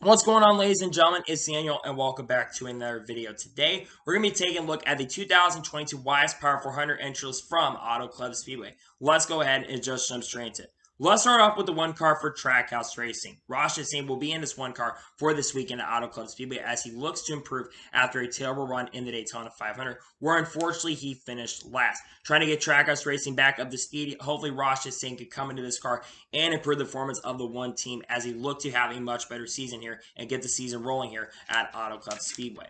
What's going on, ladies and gentlemen? It's Daniel, and welcome back to another video. Today, we're going to be taking a look at the 2022 YS Power 400 entries from Auto Club Speedway. Let's go ahead and just jump straight into it. Let's start off with the one car for Trackhouse Racing. Ross Chastain will be in this one car for this weekend at Auto Club Speedway as he looks to improve after a terrible run in the Daytona 500, where unfortunately he finished last. Trying to get Trackhouse Racing back up to speed. Hopefully Ross Chastain could come into this car and improve the performance of the one team as he looked to have a much better season here and get the season rolling here at Auto Club Speedway.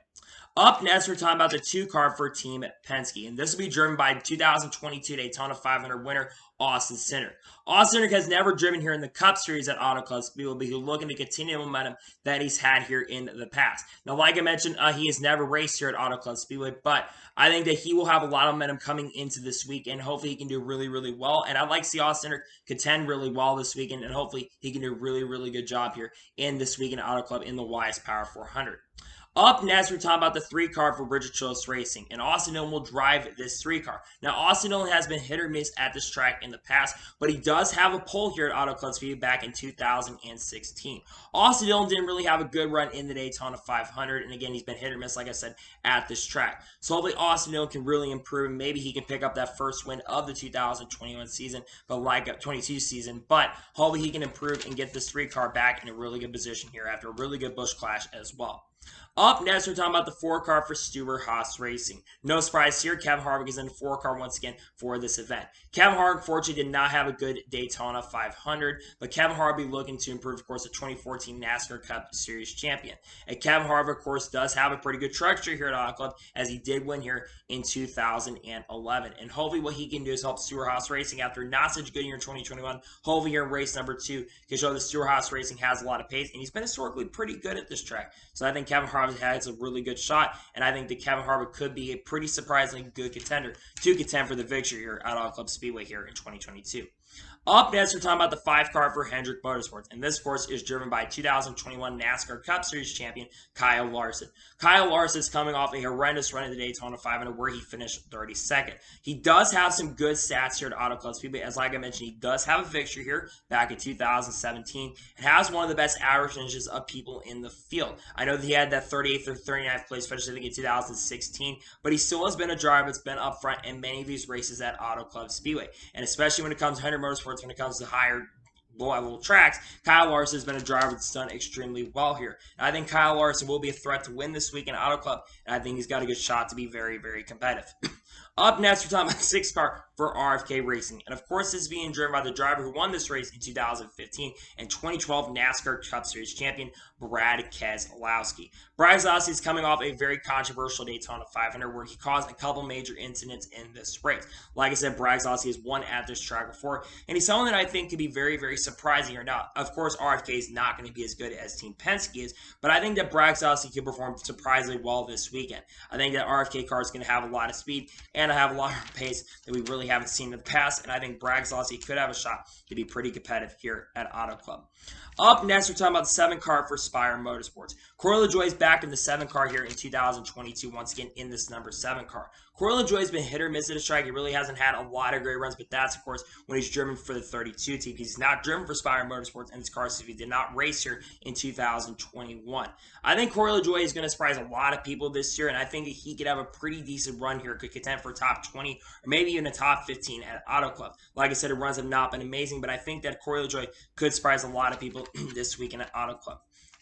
Up next, we're talking about the two car for Team Penske, and this will be driven by 2022 Daytona 500 winner Austin Cindric. Austin Cindric has never driven here in the Cup Series at Auto Club Speedway, but he's looking to continue the momentum that he's had here in the past. Now, like I mentioned, he has never raced here at Auto Club Speedway, but I think that he will have a lot of momentum coming into this week, and hopefully he can do really, really well. And I'd like to see Austin Cindric contend really well this weekend, and hopefully he can do a really, really good job here in this weekend at Auto Club in the YS Power 400. Up next, we're talking about the three car for Rickra Racing, and Austin Dillon will drive this three car. Now, Austin Dillon has been hit or miss at this track in the past, but he does have a pole here at Auto Club Speedway back in 2016. Austin Dillon didn't really have a good run in the Daytona 500, and again, he's been hit or miss, like I said, at this track. So hopefully Austin Dillon can really improve, and maybe he can pick up that first win of the 2021 season, but like 22 season. But hopefully he can improve and get this three car back in a really good position here after a really good Busch clash as well. Up next, we're talking about the four car for Stewart-Haas Racing. No surprise here, Kevin Harvick is in the four car once again for this event. Kevin Harvick, fortunately, did not have a good Daytona 500, but Kevin Harvick looking to improve, of course, the 2014 NASCAR Cup Series champion. And Kevin Harvick, of course, does have a pretty good trajectory here at Auto Club as he did win here in 2011. And hopefully what he can do is help Stewart-Haas Racing after not such a good year in 2021. Hopefully here in race number 2 can show that Stewart-Haas Racing has a lot of pace, and he's been historically pretty good at this track. So I think Kevin Harvick has a really good shot, and I think that Kevin Harvick could be a pretty surprisingly good contender to contend for the victory here at Auto Club Speedway here in 2022. Up next, we're talking about the five car for Hendrick Motorsports, and this course is driven by 2021 NASCAR Cup Series champion Kyle Larson. Kyle Larson is coming off a horrendous run in the Daytona 500 where he finished 32nd. He does have some good stats here at Auto Club Speedway, as like I mentioned, he does have a victory here back in 2017 and has one of the best average finishes of people in the field. I know that he had that 38th or 39th place finish, I think, in 2016, but he still has been a driver that's been up front in many of these races at Auto Club Speedway, and especially when it comes to Hendrick Motorsports, when it comes to higher low-level tracks, Kyle Larson has been a driver that's done extremely well here. And I think Kyle Larson will be a threat to win this week in Auto Club, and I think he's got a good shot to be very, very competitive. Up next, we're talking about the six car for RFK Racing. And of course, this is being driven by the driver who won this race in 2015 and 2012 NASCAR Cup Series champion, Brad Keselowski. Brad Keselowski is coming off a very controversial Daytona 500 where he caused a couple major incidents in this race. Like I said, Brad Keselowski has won at this track before, and he's someone that I think could be very, very surprising here. Now, of course, RFK is not going to be as good as Team Penske is, but I think that Brad Keselowski could perform surprisingly well this weekend. I think that RFK car is going to have a lot of speed and have a lot of pace that we really haven't seen in the past, and I think Brad Keselowski could have a shot to be pretty competitive here at Auto Club. Up next, we're talking about the 7 car for Spire Motorsports. Corey LaJoie is back in the 7 car here in 2022, once again in this number 7 car. Corey LaJoie has been hit or miss at his track. He really hasn't had a lot of great runs, but that's, of course, when he's driven for the 32 team. He's not driven for Spire Motorsports in his car, so he did not race here in 2021. I think Corey LaJoie is going to surprise a lot of people this year, and I think he could have a pretty decent run here, could contend for top 20 or maybe even a top 15 at Auto Club. Like I said, the runs have not been amazing, but I think that Corey LaJoie could surprise a lot of people this weekend at Auto Club.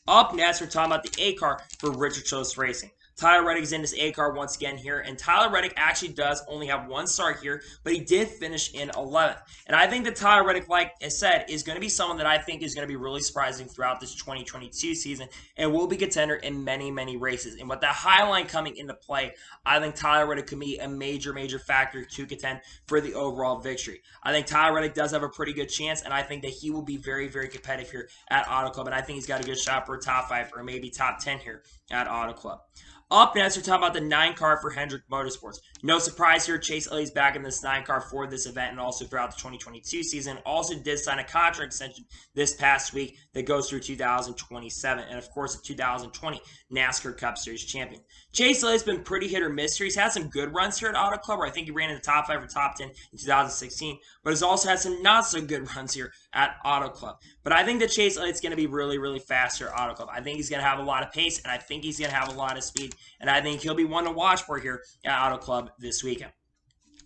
Up next, we're talking about the A car for Rickra Racing. Tyler Reddick is in this A car once again here, and Tyler Reddick actually does only have 1 start here, but he did finish in 11th. And I think that Tyler Reddick, like I said, is going to be someone that I think is going to be really surprising throughout this 2022 season and will be contender in many, many races. And with that high line coming into play, I think Tyler Reddick could be a major, major factor to contend for the overall victory. I think Tyler Reddick does have a pretty good chance, and I think that he will be very, very competitive here at Auto Club, and I think he's got a good shot for a top 5 or maybe top 10 here at Auto Club. Up next, we're talking about the 9 car for Hendrick Motorsports. No surprise here, Chase Elliott's back in this 9 car for this event and also throughout the 2022 season. Also did sign a contract extension this past week that goes through 2027 and, of course, the 2020 NASCAR Cup Series champion. Chase Elliott's been pretty hit or miss here. He's had some good runs here at Auto Club, where I think he ran in the top 5 or top 10 in 2016, but he's also had some not so good runs here at Auto Club. But I think that Chase Elliott's going to be really, really fast here at Auto Club. I think he's going to have a lot of pace, and I think he's going to have a lot of speed. And I think he'll be one to watch for here at Auto Club this weekend.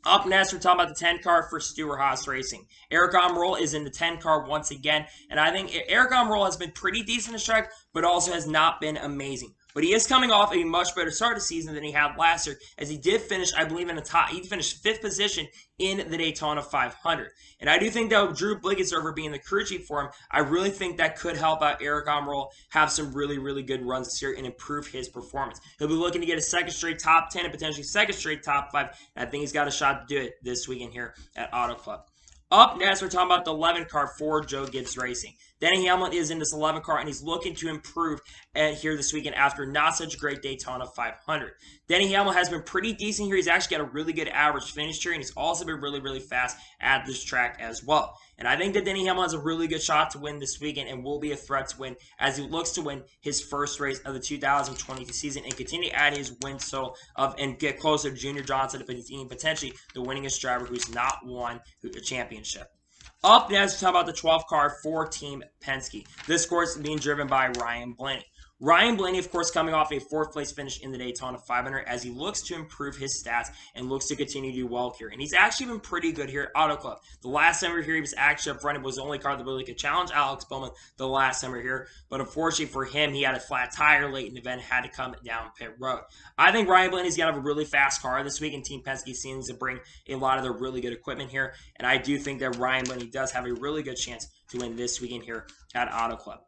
Up next, we're talking about the 10 car for Stewart-Haas Racing. Eric Almirola is in the 10 car once again, and I think Eric Almirola has been pretty decent this track, but also has not been amazing. But he is coming off a much better start of the season than he had last year, as he did finish, I believe, in the top. He finished 5th position in the Daytona 500. And I do think that with Drew Bliggenserver being the crew chief for him, I really think that could help out Eric Almirola have some really, really good runs this year and improve his performance. He'll be looking to get a second straight top 10 and potentially second straight top 5. And I think he's got a shot to do it this weekend here at Auto Club. Up next, we're talking about the 11 car for Joe Gibbs Racing. Denny Hamlin is in this 11 car, and he's looking to improve here this weekend after not such a great Daytona 500. Denny Hamlin has been pretty decent here. He's actually got a really good average finish here, and he's also been really, really fast at this track as well. And I think that Denny Hamlin has a really good shot to win this weekend and will be a threat to win as he looks to win his first race of the 2022 season and continue to add his win total and get closer to Junior Johnson to being potentially the winningest driver who's not won a championship. Up next, we're talking about the 12 car for Team Penske. This course is being driven by Ryan Blaney. Ryan Blaney, of course, coming off a 4th place finish in the Daytona 500 as he looks to improve his stats and looks to continue to do well here. And he's actually been pretty good here at Auto Club. The last time we were here, he was actually up front. It was the only car that really could challenge Alex Bowman the last time we were here. But unfortunately for him, he had a flat tire late in the event and had to come down pit road. I think Ryan Blaney's going to have a really fast car this week, and Team Penske seems to bring a lot of their really good equipment here. And I do think that Ryan Blaney does have a really good chance to win this weekend here at Auto Club.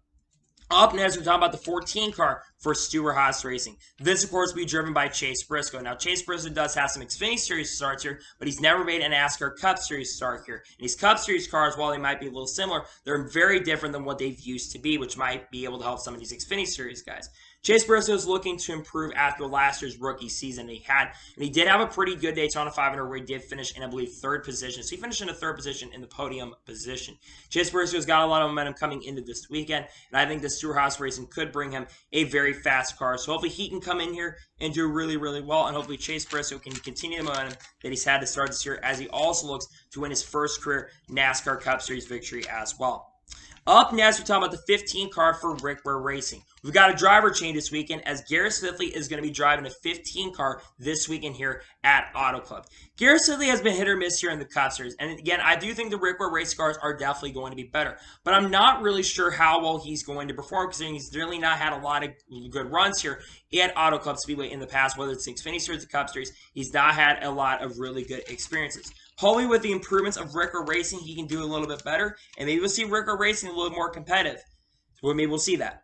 Up next, we're talking about the 14 car for Stewart-Haas Racing. This, of course, will be driven by Chase Briscoe. Now, Chase Briscoe does have some Xfinity Series starts here, but he's never made an NASCAR Cup Series start here. And these Cup Series cars, while they might be a little similar, they're very different than what they've used to be, which might be able to help some of these Xfinity Series guys. Chase Briscoe is looking to improve after last year's rookie season he had, and he did have a pretty good Daytona 500 where he did finish in, I believe, 3rd position. So he finished in a 3rd position in the podium position. Chase Briscoe's got a lot of momentum coming into this weekend, and I think the Stewart-Haas Racing could bring him a very fast car. So hopefully he can come in here and do really, really well, and hopefully Chase Briscoe can continue the momentum that he's had to start this year as he also looks to win his first career NASCAR Cup Series victory as well. Up next, we're talking about the 15 car for Rickra Racing. We've got a driver change this weekend as Garrett Smith is going to be driving a 15 car this weekend here at Auto Club. Garrett Smith has been hit or miss here in the Cup Series. And again, I do think the Rickra race cars are definitely going to be better. But I'm not really sure how well he's going to perform because he's really not had a lot of good runs here at Auto Club Speedway in the past, whether it's the Xfinity Series or the Cup Series. He's not had a lot of really good experiences. Hopefully with the improvements of Rickra Racing, he can do a little bit better. And maybe we'll see Rickra Racing a little more competitive. Well, maybe we'll see that.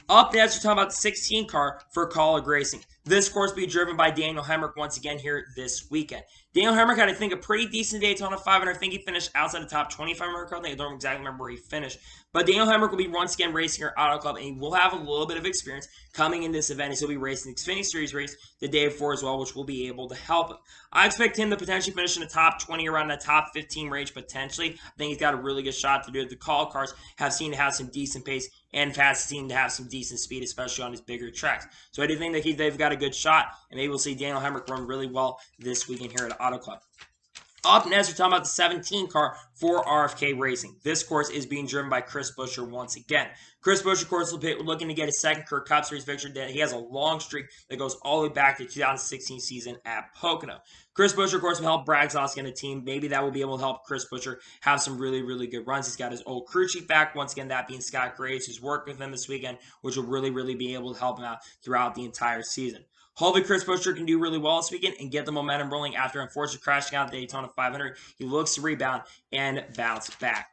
Up next, we're talking about the 16 car for Kaulig Racing. This course will be driven by Daniel Hemrick once again here this weekend. Daniel Hemrick had, I think, a pretty decent Daytona 500. I think he finished outside the top 25 correctly. I don't exactly remember where he finished. But Daniel Hemrick will be once again racing here at Auto Club, and he will have a little bit of experience coming in this event. As he'll be racing the Xfinity Series race the day before as well, which will be able to help him. I expect him to potentially finish in the top 20, around the top 15 range potentially. I think he's got a really good shot to do it. The call cars have seemed to have some decent pace and has seemed to have some decent speed, especially on his bigger tracks. So I do think that they've got a good shot, and maybe we'll see Daniel Hemrick run really well this weekend here at Auto Club. Up next, we're talking about the 17 car for RFK Racing. This course is being driven by Chris Buescher once again. Chris Buescher, of course, looking to get his second career Cup Series victory. He has a long streak that goes all the way back to the 2016 season at Pocono. Chris Buescher, of course, will help Brad Keselowski and the team. Maybe that will be able to help Chris Buescher have some really, really good runs. He's got his old crew chief back, once again, that being Scott Graves, who's worked with him this weekend, which will really, really be able to help him out throughout the entire season. Hopefully, Chris Buescher can do really well this weekend and get the momentum rolling after unfortunately crashing out the Daytona 500. He looks to rebound and bounce back.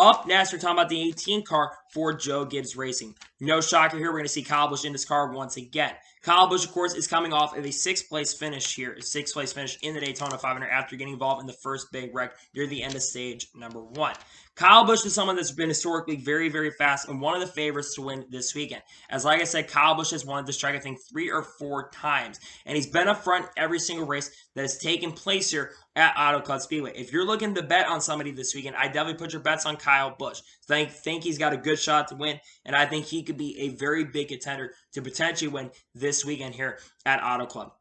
Up next, we're talking about the 18 car for Joe Gibbs Racing. No shocker here, we're going to see Kyle Busch in this car once again. Kyle Busch, of course, is coming off of a 6th place finish here, a 6th place finish in the Daytona 500 after getting involved in the first big wreck near the end of stage number 1. Kyle Busch is someone that's been historically very, very fast and one of the favorites to win this weekend. As like I said, Kyle Busch has won this track, I think, 3 or 4 times. And he's been up front every single race that has taken place here at Auto Club Speedway. If you're looking to bet on somebody this weekend, I definitely put your bets on Kyle Busch. So I think he's got a good shot to win, and I think he could be a very big contender to potentially win this weekend here at Auto Club.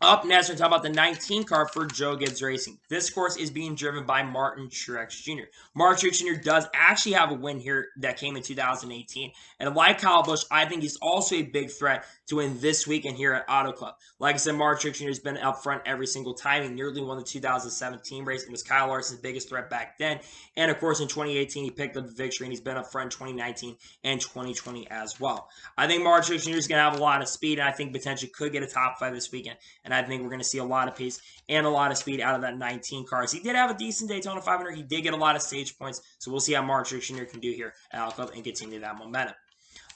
Up next, we're talking about the 19 car for Joe Gibbs Racing. This course is being driven by Martin Truex Jr. Martin Truex Jr. does actually have a win here that came in 2018. And like Kyle Busch, I think he's also a big threat to win this weekend here at Auto Club. Like I said, Martin Truex Jr. has been up front every single time. He nearly won the 2017 race. It was Kyle Larson's biggest threat back then. And of course, in 2018, he picked up the victory, and he's been up front in 2019 and 2020 as well. I think Martin Truex Jr. is going to have a lot of speed, and I think potentially could get a top 5 this weekend. And I think we're going to see a lot of pace and a lot of speed out of that 19 cars. He did have a decent Daytona 500. He did get a lot of stage points, so we'll see how Martin Truex Jr. can do here at Auto Club and continue that momentum.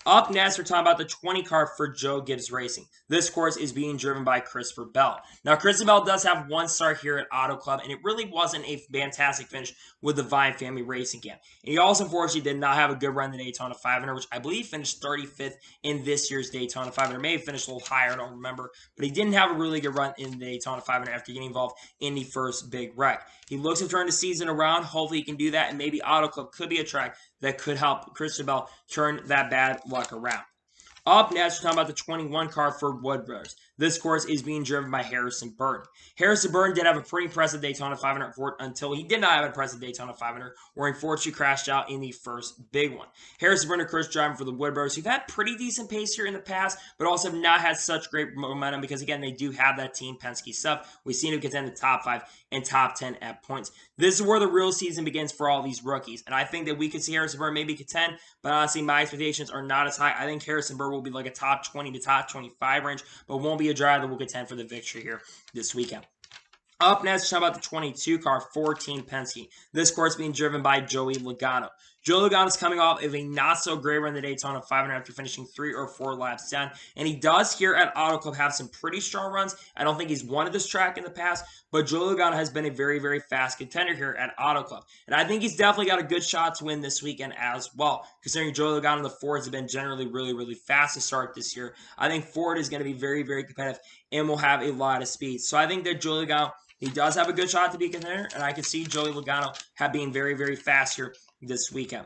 Up next, we're talking about the 20 car for Joe Gibbs Racing. This course is being driven by Christopher Bell. Now, Christopher Bell does have 1 star here at Auto Club, and it really wasn't a fantastic finish with the Vine Family Racing Camp. And he also, unfortunately, did not have a good run in the Daytona 500, which I believe finished 35th in this year's Daytona 500. Maybe finished a little higher, I don't remember. But he didn't have a really good run in the Daytona 500 after getting involved in the first big wreck. He looks to turn the season around. Hopefully, he can do that, and maybe Auto Club could be a track that could help Christopher Bell turn that bad luck around. Up next, we're talking about the 21 car for Wood Brothers. This course is being driven by Harrison Burton. Harrison Burton did have a pretty impressive Daytona 500 until he did not have an impressive Daytona 500, where he unfortunately crashed out in the first big one. Harrison Burton, of course, driving for the Wood Brothers, who've had pretty decent pace here in the past, but also have not had such great momentum because, again, they do have that Team Penske stuff. We've seen him contend the top 5 and top 10 at points. This is where the real season begins for all these rookies, and I think that we could see Harrison Burton maybe contend, but honestly, my expectations are not as high. I think Harrison Burton will be like a top 20 to top 25 range, but won't be a driver that will contend for the victory here this weekend. Up next, we're talking about the 22 car for Team Penske. This course being driven by Joey Logano. Joey Logano is coming off of a not-so-great run in the Daytona 500 after finishing 3 or 4 laps down. And he does here at Auto Club have some pretty strong runs. I don't think he's won at this track in the past, but Joey Logano has been a very, very fast contender here at Auto Club. And I think he's definitely got a good shot to win this weekend as well. Considering Joey Logano and the Fords have been generally really, really fast to start this year, I think Ford is going to be very, very competitive and will have a lot of speed. So I think that Joey Logano, he does have a good shot to be a contender, and I can see Joey Logano being very, very fast here this weekend.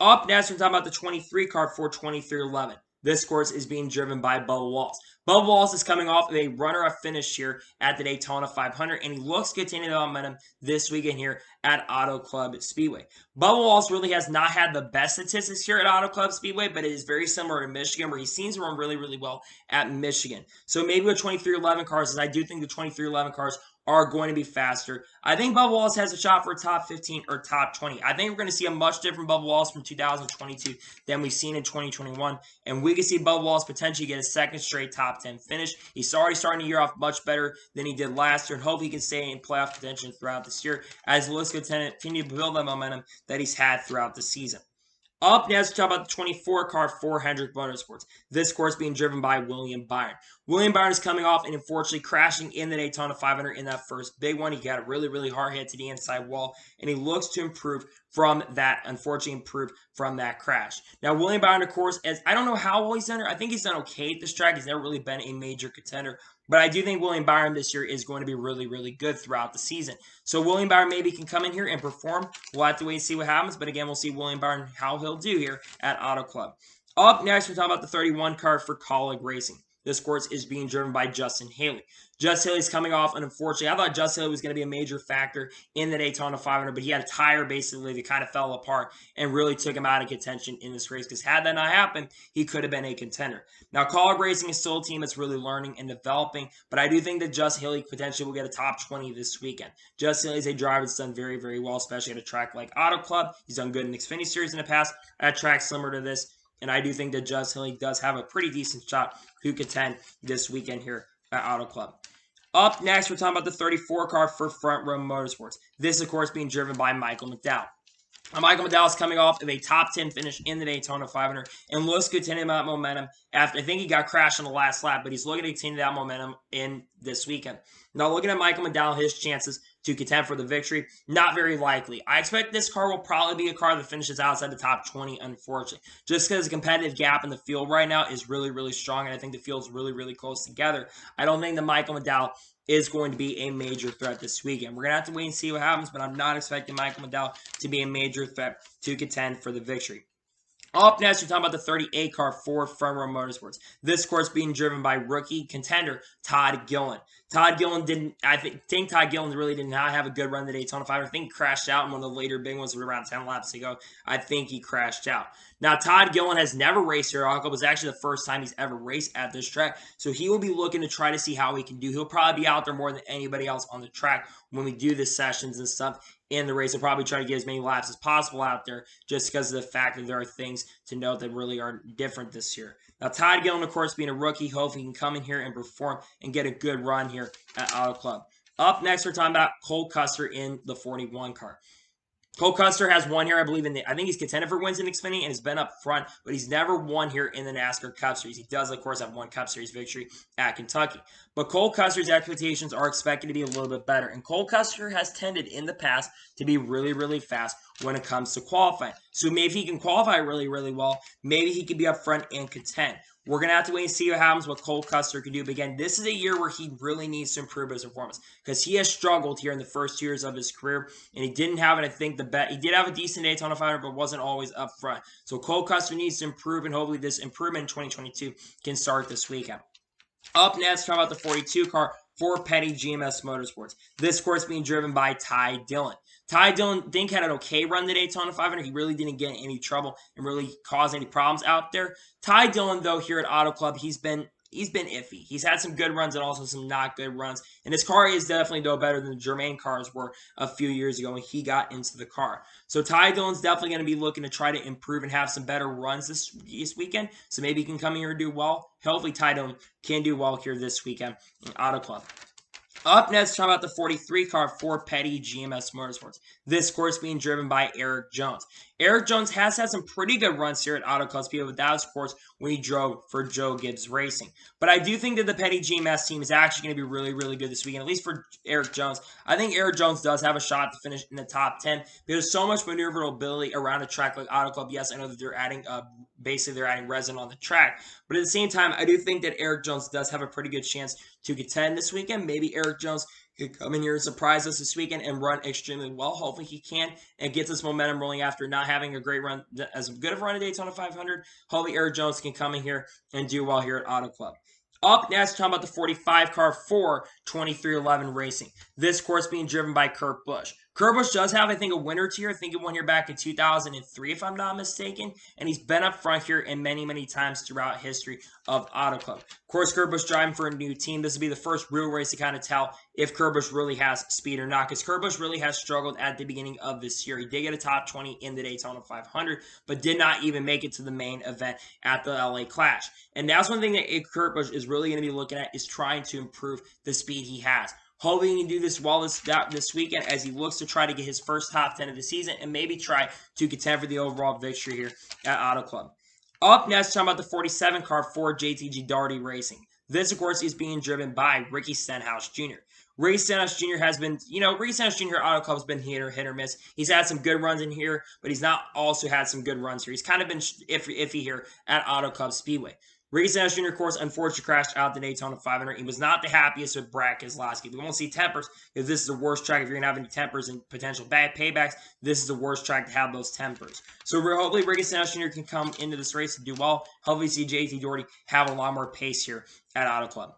Up next, we're talking about the 23 car for 2311. This course is being driven by Bubba Wallace. Bubba Wallace is coming off of a runner-up finish here at the Daytona 500, and he looks to continue the momentum this weekend here at Auto Club Speedway. Bubba Wallace really has not had the best statistics here at Auto Club Speedway, but it is very similar to Michigan, where he seems to run really, really well at Michigan. So maybe with 2311 cars, as I do think the 2311 cars are going to be faster. I think Bubba Wallace has a shot for a top 15 or top 20. I think we're going to see a much different Bubba Wallace from 2022 than we've seen in 2021. And we can see Bubba Wallace potentially get a second straight top 10 finish. He's already starting the year off much better than he did last year, and hopefully he can stay in playoff contention throughout this year as he looks to continue to build that momentum that he's had throughout the season. Up next, we talk about the 24 car for Hendrick Motorsports. This course being driven by William Byron. William Byron is coming off and unfortunately crashing in the Daytona 500 in that first big one. He got a really, really hard hit to the inside wall, and he looks to improve from that, from that crash. Now, William Byron, of course, I don't know how well he's done. I think he's done okay at this track. He's never really been a major contender. But I do think William Byron this year is going to be really, really good throughout the season. So William Byron maybe can come in here and perform. We'll have to wait and see what happens. But again, we'll see William Byron, how he'll do here at Auto Club. Up next, we're talking about the 31 car for Colleague Racing. This course is being driven by Justin Haley. Justin Haley's coming off, and unfortunately, I thought Justin Haley was going to be a major factor in the Daytona 500, but he had a tire basically that kind of fell apart and really took him out of contention in this race, because had that not happened, he could have been a contender. Now, Colleague Racing is still a team that's really learning and developing, but I do think that Justin Haley potentially will get a top 20 this weekend. Justin Haley is a driver that's done very, very well, especially at a track like Auto Club. He's done good in the Xfinity Series in the past at tracks similar to this. And I do think that Justin Haley does have a pretty decent shot to contend this weekend here at Auto Club. Up next, we're talking about the 34 car for Front Row Motorsports. This, of course, being driven by Michael McDowell. Michael Mcdowell is coming off of a top 10 finish in the Daytona 500 and looks to continue that momentum after, I think he got crashed on the last lap, but he's looking to continue that momentum in this weekend. Now, looking at Michael Mcdowell, his chances to contend for the victory, not very likely. I expect this car will probably be a car that finishes outside the top 20, unfortunately, just because the competitive gap in the field right now is really, really strong, and I think the field's really, really close together. I don't think that Michael Mcdowell is going to be a major threat this weekend. We're going to have to wait and see what happens, but I'm not expecting Michael Mcdowell to be a major threat to contend for the victory. Up next, we're talking about the 38 car for Front Row Motorsports. This course being driven by rookie contender Todd Gillen. Todd Gillen think Todd Gillen really did not have a good run the Daytona 500. I think he crashed out in one of the later big ones around 10 laps ago. I think he crashed out. Now, Todd Gillen has never raced here. It was actually the first time he's ever raced at this track. So he will be looking to try to see how he can do. He'll probably be out there more than anybody else on the track when we do the sessions and stuff in the race. He'll probably try to get as many laps as possible out there just because of the fact that there are things to note that really are different this year. Now, Todd Gillen, of course, being a rookie, hopefully he can come in here and perform and get a good run here at Auto Club. Up next, we're talking about Cole Custer in the 41 car. Cole Custer has won here, I believe, I think he's contended for wins in Xfinity and has been up front, but he's never won here in the NASCAR Cup Series. He does, of course, have one Cup Series victory at Kentucky. But Cole Custer's expectations are expected to be a little bit better. And Cole Custer has tended in the past to be really, really fast when it comes to qualifying. So maybe if he can qualify really, really well, maybe he can be up front and contend. We're going to have to wait and see what happens, what Cole Custer can do. But again, this is a year where he really needs to improve his performance because he has struggled here in the first 2 years of his career. And he didn't have it, I think, he did have a decent Daytona 500, but wasn't always up front. So Cole Custer needs to improve, and hopefully this improvement in 2022 can start this weekend. Up next, talk about the 42 car for Petty GMS Motorsports. This course being driven by Todd Gillen. Todd Gillen, I think, had an okay run the Daytona 500. He really didn't get any trouble and really cause any problems out there. Todd Gillen, though, here at Auto Club, he's been iffy. He's had some good runs and also some not good runs. And his car is definitely, though, better than the Germain cars were a few years ago when he got into the car. So Todd Gillen's definitely going to be looking to try to improve and have some better runs this weekend. So maybe he can come here and do well. Hopefully Todd Gillen can do well here this weekend in Auto Club. Up next, talk about the 43 car for Petty GMS Motorsports. This course being driven by Erik Jones. Erik Jones has had some pretty good runs here at Auto Club Speedway, but that was, of course, when he drove for Joe Gibbs Racing. But I do think that the Petty GMS team is actually going to be really, really good this weekend, at least for Erik Jones. I think Erik Jones does have a shot to finish in the top 10. There's so much maneuverability around a track like Auto Club. Yes, I know that they're adding they're adding resin on the track. But at the same time, I do think that Erik Jones does have a pretty good chance to contend this weekend. Maybe Erik Jones could come in here and surprise us this weekend and run extremely well. Hopefully he can and gets this momentum rolling after not having a great run, as good of a run at Daytona 500. Hopefully Erik Jones can come in here and do well here at Auto Club. Up next, talking about the 45 car for 2311 Racing. This course being driven by Kurt Busch. Kurt Busch does have, I think, a winner tier. I think he won here back in 2003, if I'm not mistaken. And he's been up front here in many, many times throughout history of Auto Club. Of course, Kurt Busch driving for a new team. This will be the first real race to kind of tell if Kurt Busch really has speed or not. Because Kurt Busch really has struggled at the beginning of this year. He did get a top 20 in the Daytona 500, but did not even make it to the main event at the LA Clash. And that's one thing that Kurt Busch is really going to be looking at, is trying to improve the speed he has. Hoping he can do this well this weekend as he looks to try to get his first top 10 of the season and maybe try to contend for the overall victory here at Auto Club. Up next, talking about the 47 car for JTG Daugherty Racing. This, of course, is being driven by Ricky Stenhouse Jr. Ricky Stenhouse Jr. has been, Ricky Stenhouse Jr. at Auto Club has been hit or miss. He's had some good runs in here, but he's not also had some good runs here. He's kind of been iffy here at Auto Club Speedway. Ricky Stenhouse Jr., of course, unfortunately crashed out the Daytona 500. He was not the happiest with Brad Keselowski. We won't see tempers because this is the worst track. If you're going to have any tempers and potential bad paybacks, this is the worst track to have those tempers. So hopefully Ricky Stenhouse Jr. can come into this race and do well. Hopefully see JT Daugherty have a lot more pace here at Auto Club.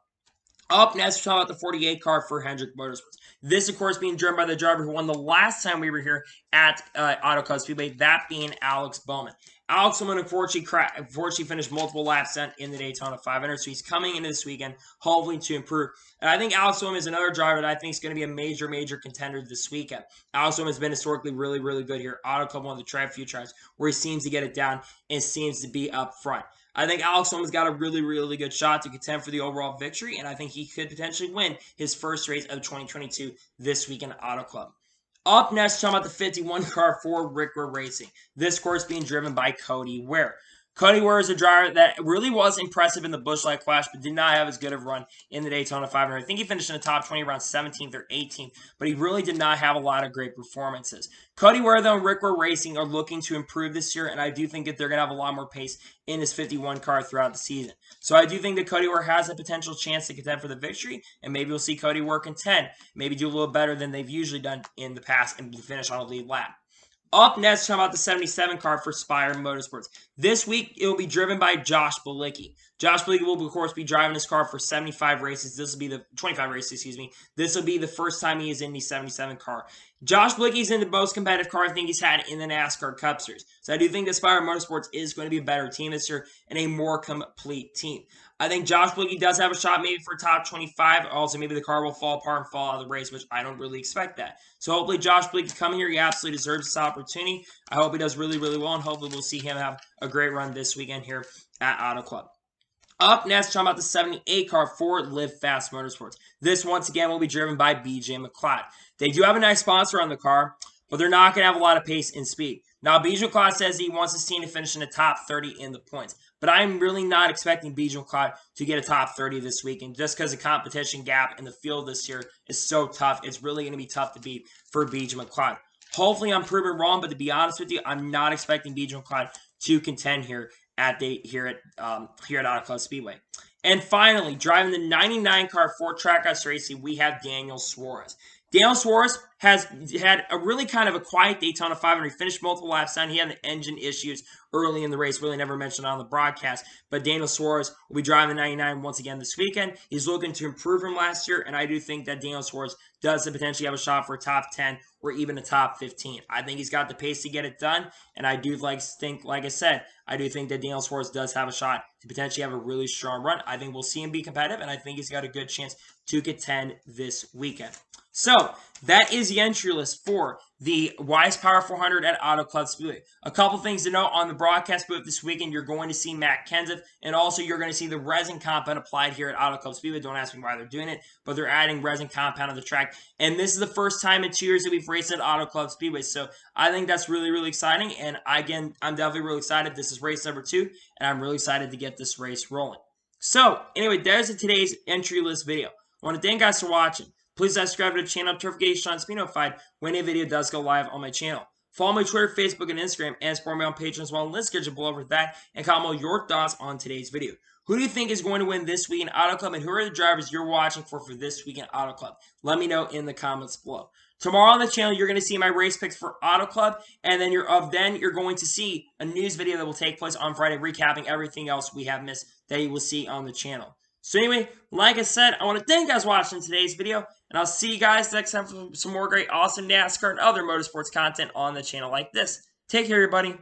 Up next, we're talking about the 48 car for Hendrick Motorsports. This, of course, being driven by the driver who won the last time we were here at Auto Club Speedway, that being Alex Bowman. Alex Bowman, unfortunately finished multiple laps in the Daytona 500, so he's coming into this weekend hopefully to improve. And I think Alex Bowman is another driver that I think is going to be a major, major contender this weekend. Alex Bowman has been historically really, really good here. Auto Club, one of the few tracks where he seems to get it down and seems to be up front. I think Alex Bowman's got a really, really good shot to contend for the overall victory, and I think he could potentially win his first race of 2022 this week in Auto Club. Up next, talking about the 51 car for Rickra Racing. This course being driven by Cody Ware. Cody Ware is a driver that really was impressive in the Busch Light Clash, but did not have as good of a run in the Daytona 500. I think he finished in the top 20 around 17th or 18th, but he really did not have a lot of great performances. Cody Ware, though, and Rickra Racing are looking to improve this year, and I do think that they're going to have a lot more pace in his 51 car throughout the season. So I do think that Cody Ware has a potential chance to contend for the victory, and maybe we'll see Cody Ware contend, maybe do a little better than they've usually done in the past and finish on a lead lap. Up next, talking about the 77 car for Spire Motorsports. This week, it will be driven by Josh Bilicki. Josh Bilicki will, of course, be driving this car for 75 races. This will be the 25 races, excuse me. This will be the first time he is in the 77 car. Josh Bilicki is in the most competitive car I think he's had in the NASCAR Cup Series. So I do think that Spire Motorsports is going to be a better team this year and a more complete team. I think Josh Bilicki does have a shot maybe for top 25. Also, maybe the car will fall apart and fall out of the race, which I don't really expect that. So hopefully Josh Bilicki coming here. He absolutely deserves this opportunity. I hope he does really, really well, and hopefully we'll see him have a great run this weekend here at Auto Club. Up next, talking about the 78 car for Live Fast Motorsports. This, once again, will be driven by BJ McLeod. They do have a nice sponsor on the car, but they're not going to have a lot of pace and speed. Now, BJ McLeod says he wants his team to finish in the top 30 in the points, but I'm really not expecting BJ McLeod to get a top 30 this weekend just because the competition gap in the field this year is so tough. It's really going to be tough to beat for BJ McLeod. Hopefully, I'm proven wrong, but to be honest with you, I'm not expecting BJ McLeod to contend here at Auto Club Speedway. And finally, driving the 99 car for Trackhouse Racing, we have Daniel Suarez. Daniel Suarez has had a really kind of a quiet Daytona 500. He finished multiple laps down. He had the engine issues early in the race, really never mentioned on the broadcast. But Daniel Suarez will be driving the 99 once again this weekend. He's looking to improve from last year, and I do think that Daniel Suarez does potentially have a shot for a top 10 or even a top 15. I think he's got the pace to get it done, and I do like I said, I do think that Daniel Suarez does have a shot to potentially have a really strong run. I think we'll see him be competitive, and I think he's got a good chance to contend this weekend. So, that is the entry list for the Wise Power 400 at Auto Club Speedway. A couple things to note on the broadcast booth this weekend. You're going to see Matt Kenseth, and also you're going to see the resin compound applied here at Auto Club Speedway. Don't ask me why they're doing it, but they're adding resin compound on the track. And this is the first time in 2 years that we've raced at Auto Club Speedway. So, I think that's really, really exciting. And again, I'm definitely really excited. This is race number 2, and I'm really excited to get this race rolling. So, anyway, there's today's entry list video. I want to thank you guys for watching. Please subscribe to the channel, notifications to be notified when a video does go live on my channel. Follow my Twitter, Facebook, and Instagram, and support me on Patreon as well. And let's get you below over that and comment your thoughts on today's video. Who do you think is going to win this week in Auto Club, and who are the drivers you're watching for this week in Auto Club? Let me know in the comments below. Tomorrow on the channel, you're going to see my race picks for Auto Club, and then you're going to see a news video that will take place on Friday, recapping everything else we have missed that you will see on the channel. So anyway, like I said, I want to thank you guys for watching today's video, and I'll see you guys next time for some more great, awesome NASCAR and other motorsports content on the channel like this. Take care, everybody.